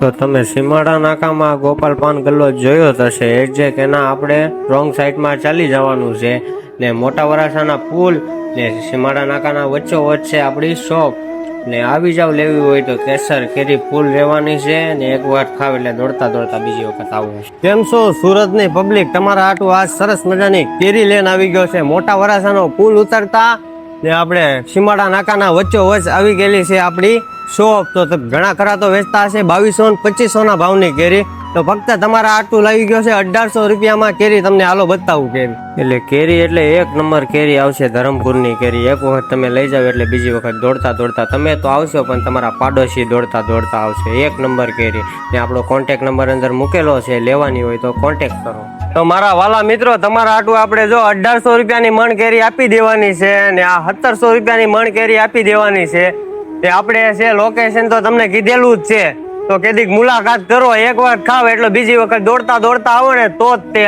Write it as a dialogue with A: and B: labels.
A: તો તમે સીમાડા નાકામાં ગોપાલ પાન ગલ્લો જોયો થશે એક્ઝેક્ટ એના આપણે રોંગ સાઈડમાં ચાલી જવાનું છે ને મોટા વરાસાના પુલ ને સીમાડા નાકાના વચ્ચો વચ્ચે આપણી શોપ ને આવી જાવ લેવી હોય તો કેસર કેરી ફૂલ રહેવાની છે ને એક વાર ખાવ એટલે દોડતા દોડતા બીજી વખત આવું છે। કેમ છો સુરતની પબ્લિક, તમારા આટું આ સરસ મજાની કેરી લેન આવી ગયો છે। મોટા વરાસાનો પુલ ઉતરતા ને આપણે સીમાડા નાકાના વચ્ચો વચ્ચ આવી ગયેલી છે આપણી શોપ। તો ઘણા ખરા તો વેચતા હશે 2200 ને 2500 ના ભાવની કેરી, તો ફક્ત તમારા આટલું લાવી ગયો છે 1800 રૂપિયામાં કેરી। તમને હાલો બતાવું કેરી એટલે કેરી એટલે એક નંબર કેરી આવશે ધરમપુરની કેરી। એક વખત તમે લઈ જાવ એટલે બીજી વખત દોડતા દોડતા તમે તો આવશો પણ તમારા પાડોશી દોડતા દોડતા આવશે। એક નંબર કેરી ને આપણો કોન્ટેક્ટ નંબર અંદર મૂકેલો છે, લેવાની હોય તો કોન્ટેક્ટ કરો। તો મારા વાલા મિત્રો, તમારા આટું આપણે જો 1800 રૂપિયાની મણ કેરી આપી દેવાની છે ને આ 1700 રૂપિયાની મણ કેરી આપી દેવાની છે। તે આપણે છે લોકેશન તો તમને કીધેલું જ છે, તો કેદીક મુલાકાત કરો, એક વાર ખાવ એટલે બીજી વખત દોડતા દોડતા આવો ને તો જ તે